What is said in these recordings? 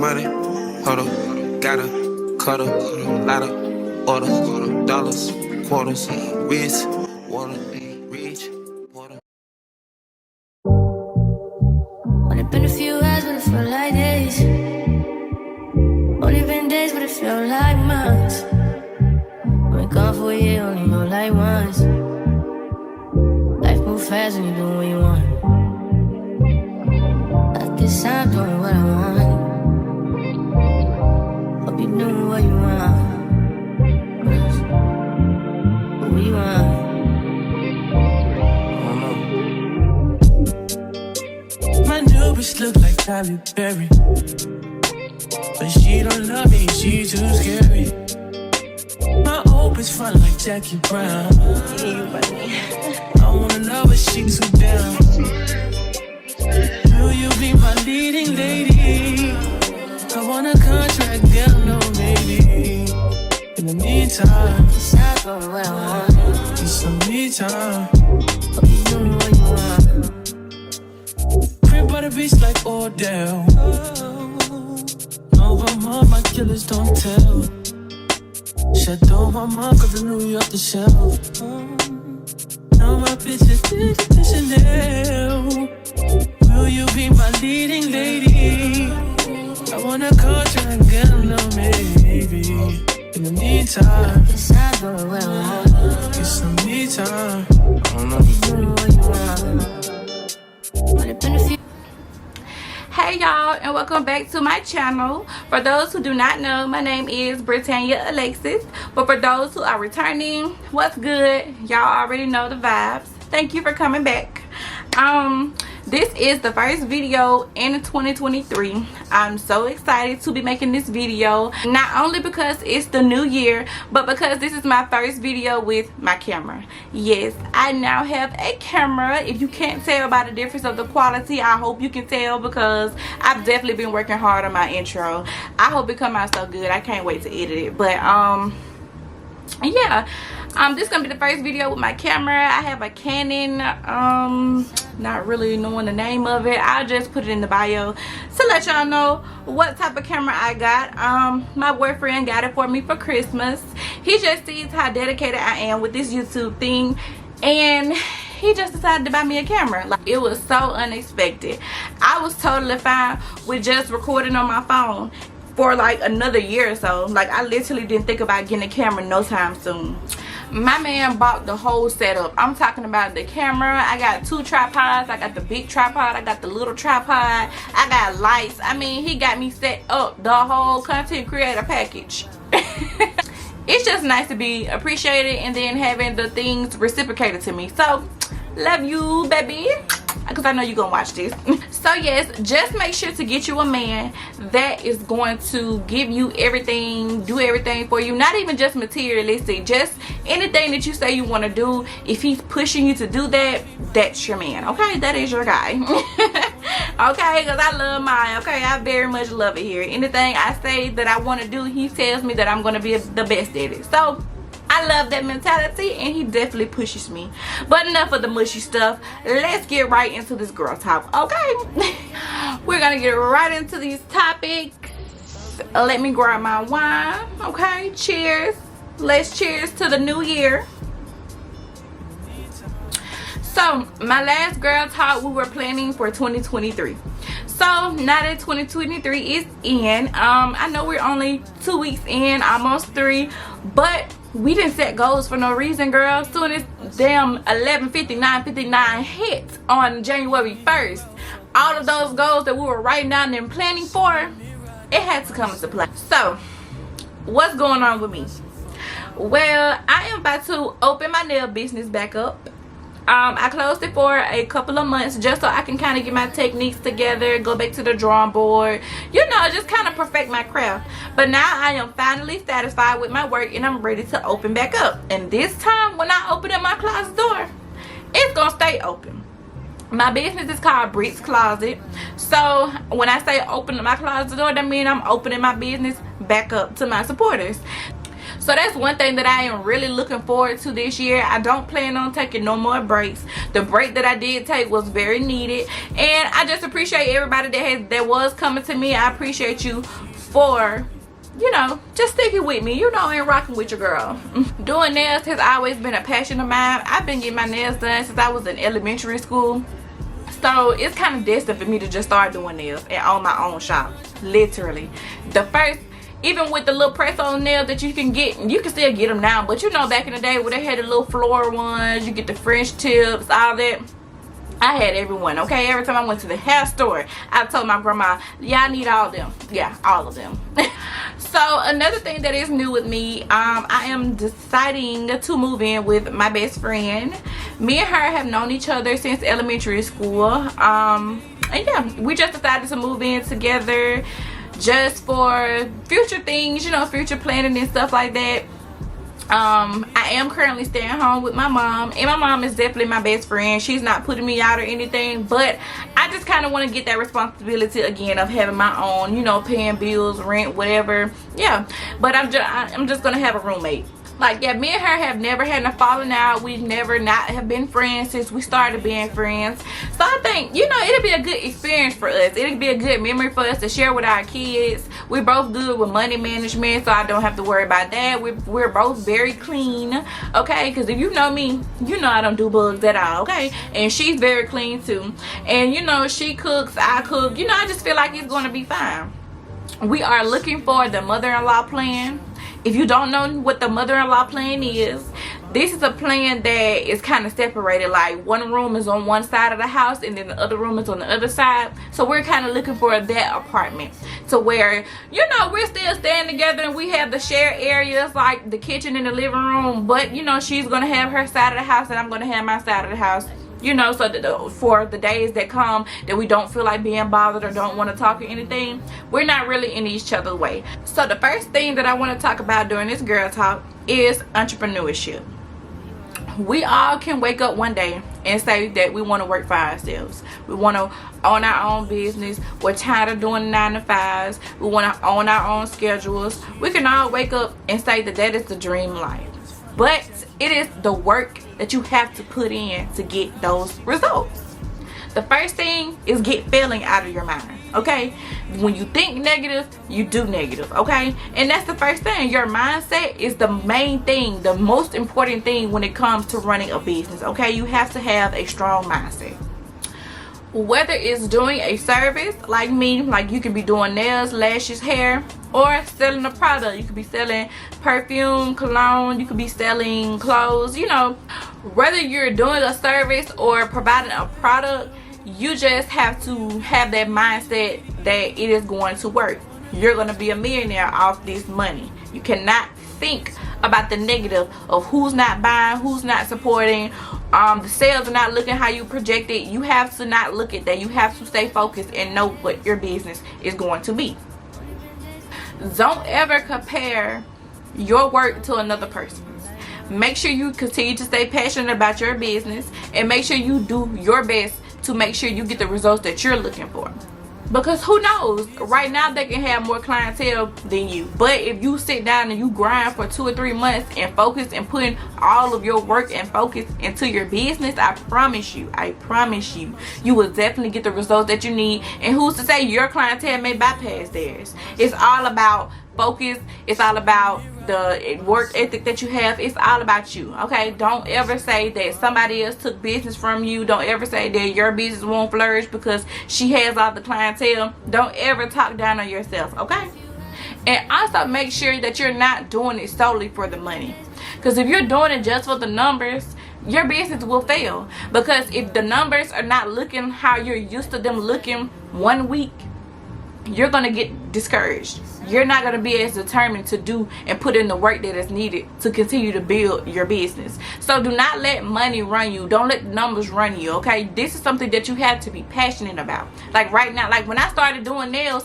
money, hold up, gotta, cuddle, lot of order, dollars, quarters, wrist, water, reach, water. Only been a few hours, but it felt like days. Only been days, but it felt like months. Been gone for a year, only know like once. Life move fast when you do what you want. I guess I'm doing what I want. Hope you doing what you want. What you want? My new bitch look like Tyler Perry, but she don't love me, she too scary. My old bitch front like Jackie Brown. I wanna know if she too down. Will you be my leading lady? I want a contract, girl, no maybe. In the meantime, Decide for what I want. need some me time. Hope you doing what you want. Crib by the beach like Odell. No, I'm on my killers don't tell. Shadow my mom got the New York the shelf. Now my bitch is the Chanel. Will you be my leading lady? I want a contract, girl, no maybe. In the meantime, Decide for what I want. get some me time. Hope you doing what you want. Only been a few. Hey y'all, and welcome back to my channel. For those who do not know, my name is Britanya Alexis, but for those who are returning, what's good? Y'all already know the vibes. Thank you for coming back. This is the first video in 2023. I'm so excited to be making this video, not only because it's the new year, but because this is my first video with my camera. Yes, I now have a camera. If you can't tell by the difference of the quality, I hope you can tell, because I've definitely been working hard on my intro. I hope it come out so good. I can't wait to edit it. But yeah, this is gonna be the first video with my camera. I have a Canon, not really knowing the name of it. I'll just put it in the bio to let y'all know what type of camera I got. My boyfriend got it for me for Christmas. He just sees how dedicated I am with this YouTube thing, and he just decided to buy me a camera. Like, it was so unexpected. I was totally fine with just recording on my phone for like another year or so. Like, I literally didn't think about getting a camera no time soon. My man bought the whole setup. I'm talking about the camera. I got 2 tripods. I got the big tripod, I got the little tripod, I got lights. I mean, he got me set up, the whole content creator package. It's just nice to be appreciated and then having the things reciprocated to me. So love you, baby, because I know you're gonna watch this. So yes, just make sure to get you a man that is going to give you everything, do everything for you. Not even just materialistic, just anything that you say you want to do. If he's pushing you to do that, that's your man. Okay, that is your guy. Okay, because I love mine. Okay, I very much love it here. Anything I say that I want to do, he tells me that I'm going to be the best at it. So I love that mentality, and he definitely pushes me. But enough of the mushy stuff. Let's get right into this girl talk, okay? We're gonna get right into these topics. Let me grab my wine, okay? Cheers. Let's cheers to the new year. So my last girl talk, we were planning for 2023. So now that 2023 is in, I know we're only 2 weeks in, almost 3, but we didn't set goals for no reason, girl. Soon as damn 11:59 hit on January 1st, all of those goals that we were writing down and planning for, it had to come into play. So what's going on with me? Well, I am about to open my nail business back up. I closed it for a couple of months just so I can kind of get my techniques together, go back to the drawing board, you know, just kind of perfect my craft. But now I am finally satisfied with my work, and I'm ready to open back up. And this time when I open up my closet door, it's gonna stay open. My business is called Brit's Closet. So when I say open my closet door, that means I'm opening my business back up to my supporters. So that's one thing that I am really looking forward to this year. I don't plan on taking no more breaks. The break that I did take was very needed, and I just appreciate everybody that was coming to me. I appreciate you for, you know, just sticking with me, you know, and rocking with your girl. Doing nails has always been a passion of mine. I've been getting my nails done since I was in elementary school, so it's kind of destined for me to just start doing nails and own my own shop. Literally, the first, even with the little press-on nails that you can get, you can still get them now, but you know, back in the day where they had the little floral ones, you get the French tips, all that, I had everyone. Okay, every time I went to the hair store, I told my grandma, yeah, I need all of them. Yeah, all of them. So another thing that is new with me, I am deciding to move in with my best friend. Me and her have known each other since elementary school, and yeah, we just decided to move in together just for future things, you know, future planning and stuff like that. I am currently staying home with my mom, and my mom is definitely my best friend. She's not putting me out or anything, but I just kind of want to get that responsibility again of having my own, you know, paying bills, rent, whatever. Yeah, but I'm just gonna have a roommate. Like, yeah, me and her have never had a falling out. We've never not have been friends since we started being friends. So I think, you know, it'll be a good experience for us. It'll be a good memory for us to share with our kids. We're both good with money management, so I don't have to worry about that. We're both very clean, okay? Because if you know me, you know I don't do bugs at all, okay? And she's very clean too. And, you know, she cooks, I cook. You know, I just feel like it's going to be fine. We are looking for the mother-in-law plan. If you don't know what the mother-in-law plan is, this is a plan that is kind of separated. Like, one room is on one side of the house and then the other room is on the other side. So we're kind of looking for that apartment to where, you know, we're still staying together and we have the shared areas like the kitchen and the living room, but you know, she's gonna have her side of the house and I'm gonna have my side of the house. You know, so that for the days that come that we don't feel like being bothered or don't want to talk or anything, we're not really in each other's way. So the first thing that I want to talk about during this girl talk is entrepreneurship. We all can wake up one day and say that we want to work for ourselves. We want to own our own business. We're tired of doing 9 to 5s. We want to own our own schedules. We can all wake up and say that that is the dream life. But it is the work that you have to put in to get those results. The first thing is get failing out of your mind, okay? When you think negative, you do negative, okay? And that's the first thing. Your mindset is the main thing, the most important thing when it comes to running a business, okay? You have to have a strong mindset. Whether it's doing a service like me, like you could be doing nails, lashes, hair, or selling a product. You could be selling perfume, cologne, you could be selling clothes, you know. Whether you're doing a service or providing a product, you just have to have that mindset that it is going to work. You're going to be a millionaire off this money. You cannot think about the negative of who's not buying, who's not supporting, the sales are not looking how you projected. You have to not look at that. You have to stay focused and know what your business is going to be. Don't ever compare your work to another person's. Make sure you continue to stay passionate about your business and make sure you do your best to make sure you get the results that you're looking for. Because who knows, right now they can have more clientele than you, but if you sit down and you grind for 2 or 3 months and focus and putting all of your work and focus into your business, I promise you, you will definitely get the results that you need. And who's to say your clientele may bypass theirs? It's all about focus. It's all about the work ethic that you have. It's all about you, okay? Don't ever say that somebody else took business from you. Don't ever say that your business won't flourish because she has all the clientele. Don't ever talk down on yourself, okay? And also make sure that you're not doing it solely for the money, because if you're doing it just for the numbers, your business will fail. Because if the numbers are not looking how you're used to them looking one week, you're gonna get discouraged. You're not gonna be as determined to do and put in the work that is needed to continue to build your business. So do not let money run you. Don't let numbers run you, okay? This is something that you have to be passionate about. Like right now, like when I started doing nails,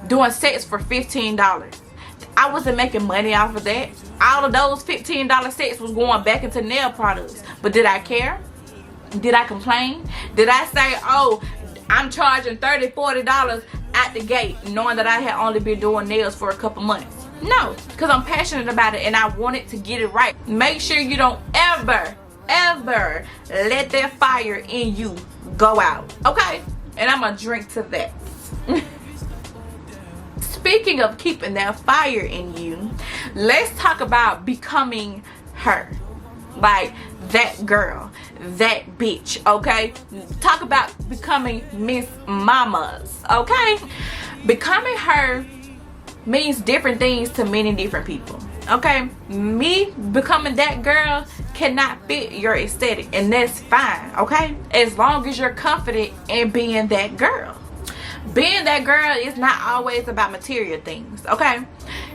doing sets for $15. I wasn't making money off of that. All of those $15 sets was going back into nail products. But did I care? Did I complain? Did I say, oh, I'm charging $30, $40 at the gate, knowing that I had only been doing nails for a couple months? No, because I'm passionate about it and I wanted to get it right. Make sure you don't ever let that fire in you go out, okay? And I'm gonna drink to that. Speaking of keeping that fire in you, let's talk about becoming her. Like that girl, that bitch, okay? Talk about becoming Miss Mamas, okay? Becoming her means different things to many different people, okay? Me becoming that girl cannot fit your aesthetic, and that's fine, okay? As long as you're confident in being that girl. Being that girl is not always about material things, okay?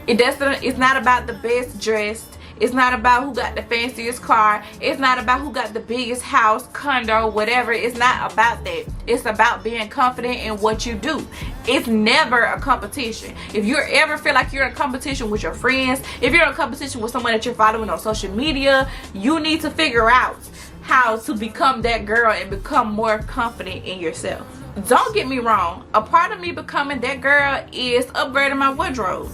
It's not about the best dressed. It's not about who got the fanciest car. It's not about who got the biggest house, condo, whatever. It's not about that. It's about being confident in what you do. It's never a competition. If you ever feel like you're in a competition with your friends, if you're in a competition with someone that you're following on social media, you need to figure out how to become that girl and become more confident in yourself. Don't get me wrong, a part of me becoming that girl is upgrading my wardrobe,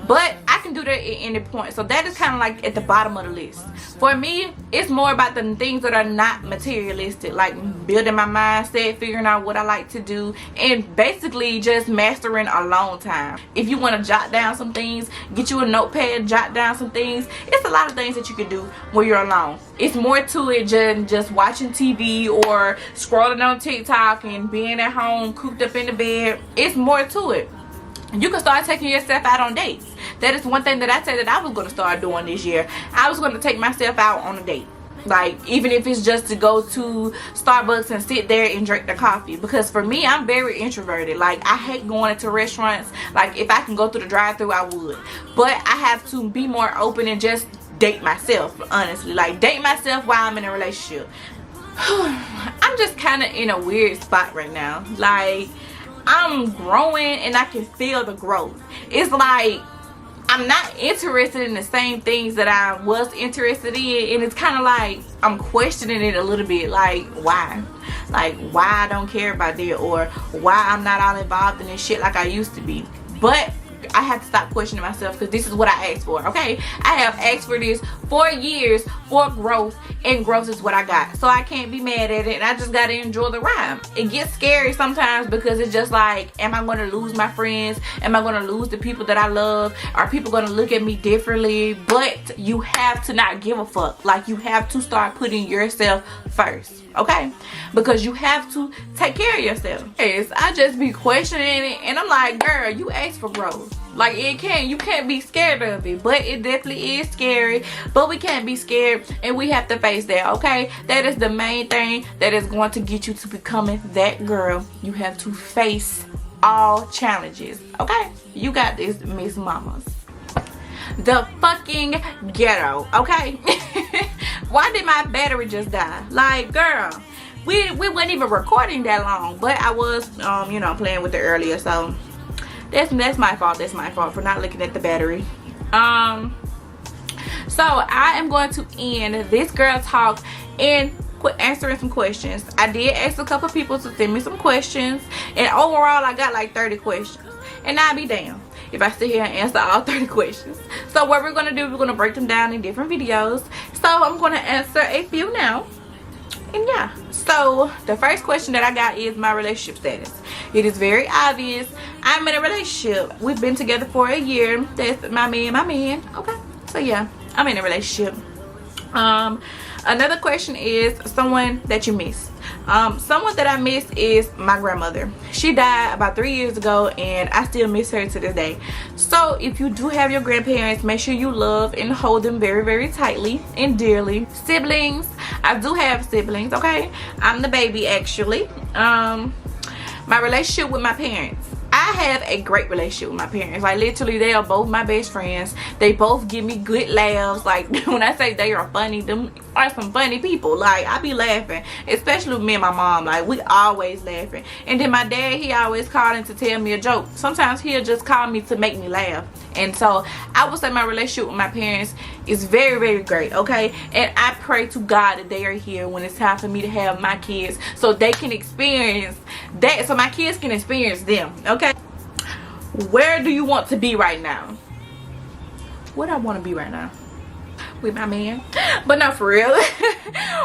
but I can do that at any point. So that is kind of like at the bottom of the list. For me, it's more about the things that are not materialistic, like building my mindset, figuring out what I like to do, and basically just mastering alone time. If you want to jot down some things, get you a notepad, jot down some things. It's a lot of things that you can do when you're alone. It's more to it than just watching TV or scrolling on TikTok and being at home cooped up in the bed. It's more to it. You can start taking yourself out on dates. That is one thing that I said that I was going to start doing this year. I was going to take myself out on a date. Like, even if it's just to go to Starbucks and sit there and drink the coffee. Because for me, I'm very introverted. Like, I hate going into restaurants. Like, if I can go through the drive-thru, I would. But I have to be more open and just date myself, honestly. Like, date myself while I'm in a relationship. I'm just kind of in a weird spot right now. Like, I'm growing and I can feel the growth. It's like I'm not interested in the same things that I was interested in, and it's kind of like I'm questioning it a little bit. Like, why I don't care about that, or why I'm not all involved in this shit like I used to be. But I have to stop questioning myself, because this is what I asked for, okay? I have asked for this for years, for growth, and growth is what I got. So I can't be mad at it, and I just gotta enjoy the ride. It gets scary sometimes, because it's just like, am I gonna lose my friends? Am I gonna lose the people that I love? Are people gonna look at me differently? But you have to not give a fuck. Like, you have to start putting yourself first, okay? Because you have to take care of yourself. Yes, I just be questioning it, and I'm like, girl, you asked for growth. Like, you can't be scared of it. But it definitely is scary. But we can't be scared, and we have to face that, okay? That is the main thing that is going to get you to becoming that girl. You have to face all challenges, okay? You got this, Miss Mamas. The fucking ghetto, okay? Why did my battery just die? Like, girl, we weren't even recording that long, but I was you know, playing with it earlier. So that's my fault. That's my fault for not looking at the battery. So I am going to end this girl talk and quit answering some questions. I did ask a couple people to send me some questions, and overall I got like 30 questions, and I'll be damned if I sit here and answer all 30 questions. So what we're going to do, we're going to break them down in different videos. So I'm going to answer a few now. And yeah, so the first question that I got is my relationship status. It is very obvious. I'm in a relationship. We've been together for a year. That's my man. Okay, so yeah, I'm in a relationship. Another question is someone that you miss. Someone that I miss is my grandmother. She died about 3 years ago, and I still miss her to this day. So if you do have your grandparents, make sure you love and hold them very, very tightly and dearly. Siblings, I do have siblings, okay? I'm the baby, actually. My relationship with my parents. I have a great relationship with my parents. Like, literally, they are both my best friends. They both give me good laughs. Like, when I say they are funny, them are some funny people. Like, I be laughing, especially with me and my mom. Like, we always laughing. And then my dad, he always calling to tell me a joke. Sometimes he'll just call me to make me laugh. And so I would say my relationship with my parents is very, very great, okay? And I pray to God that they are here when it's time for me to have my kids, so they can experience that, so my kids can experience them, okay? Where do you want to be right now? what I want to be right now with my man, but not for real.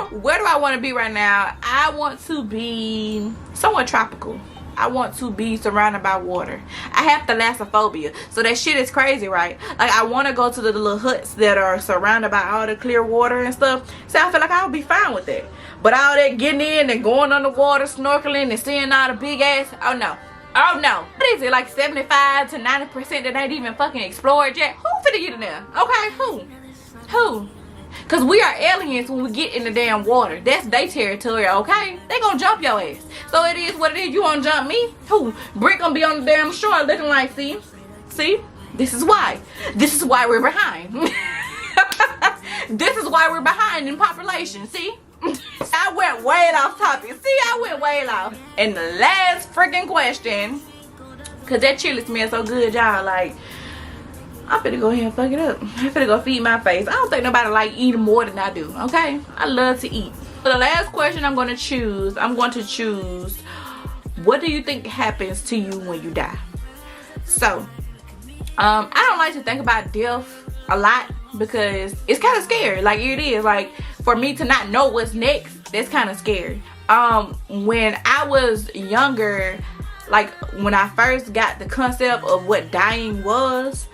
Where do I want to be right now? I want to be somewhat tropical. I want to be surrounded by water. I have thalassophobia, so that shit is crazy, right? Like, I want to go to the little huts that are surrounded by all the clear water and stuff. So I feel like I'll be fine with that. But all that getting in and going underwater, snorkeling and seeing all the big ass, oh no. Oh no. What is it, like 75 to 90% that ain't even fucking explored yet? Who finna get in there? Okay, who? Because we are aliens when we get in the damn water. That's their territory, okay? They gonna jump your ass. So it is what it is. You wanna jump me? Who? Brick gonna be on the damn shore looking like, see? This is why. This is why we're behind. This is why we're behind in population, see? I went way off topic. See, I went way off. And the last freaking question, because that chili smells so good, y'all, like, I'm finna go ahead and fuck it up. I'm finna go feed my face. I don't think nobody like eating more than I do, okay? I love to eat. For the last question I'm going to choose, what do you think happens to you when you die? So, I don't like to think about death a lot because it's kind of scary. Like, it is. Like, for me to not know what's next, that's kind of scary. When I was younger, like, when I first got the concept of what dying was,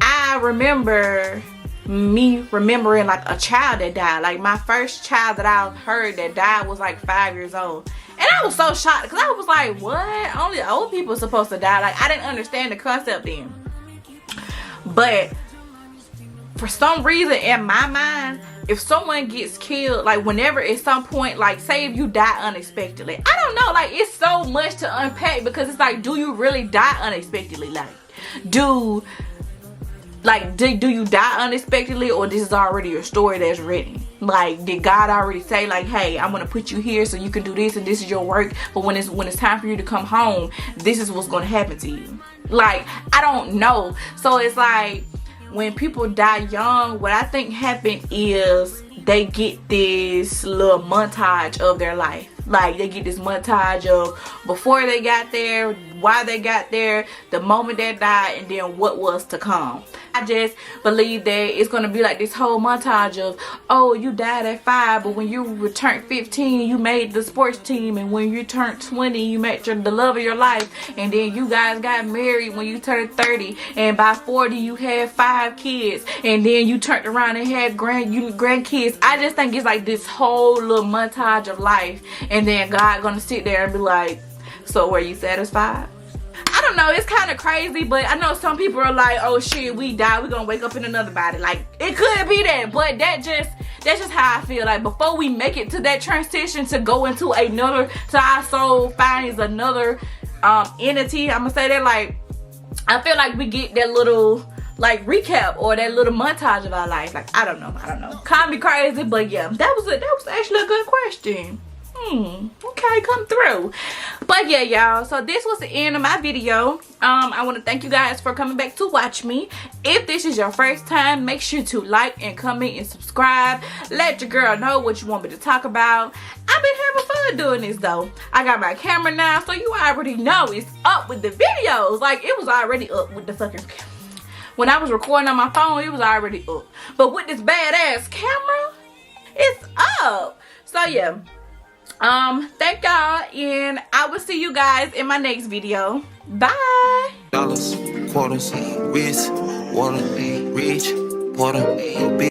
I remember me remembering like a child that died. Like, my first child that I heard that died was like 5 years old. And I was so shocked because I was like, what? Only old people are supposed to die? Like, I didn't understand the concept then. But for some reason in my mind, if someone gets killed, like whenever at some point, like say if you die unexpectedly, I don't know, like it's so much to unpack because it's like, do you really die unexpectedly? Like, do you die unexpectedly, or this is already your story that's written? Like, did God already say like, hey, I'm gonna put you here so you can do this and this is your work, but when it's time for you to come home, this is what's gonna happen to you? Like, I don't know. So it's like, when people die young, what I think happened is they get this little montage of their life. Like, they get this montage of before they got there, why they got there, the moment they died, and then what was to come. I just believe that it's going to be like this whole montage of, oh, you died at 5, but when you turned 15, you made the sports team, and when you turned 20, you met the love of your life, and then you guys got married when you turned 30, and by 40, you had 5 kids, and then you turned around and had grandkids. I just think it's like this whole little montage of life, and then God gonna sit there and be like, so were you satisfied? I don't know, it's kind of crazy, but I know some people are like, oh shit, we die, we're gonna wake up in another body. Like, it could be that, but that's just how I feel. Like, before we make it to that transition to go into another, to our soul finds another entity, I'm gonna say that, like, I feel like we get that little like recap or that little montage of our life. Like, I don't know, call me crazy, but yeah, that was actually a good question. Okay, come through. But yeah, y'all, so this was the end of my video. I want to thank you guys for coming back to watch me. If this is your first time, make sure to like and comment and subscribe. Let your girl know what you want me to talk about. I've been having fun doing this though. I got my camera now, so you already know it's up with the videos. Like, it was already up with the fucking camera. When I was recording on my phone, it was already up, but with this badass camera, it's up. So yeah, thank y'all, and I will see you guys in my next video. Bye. Dollars, quarters, wrist, water, reach, water,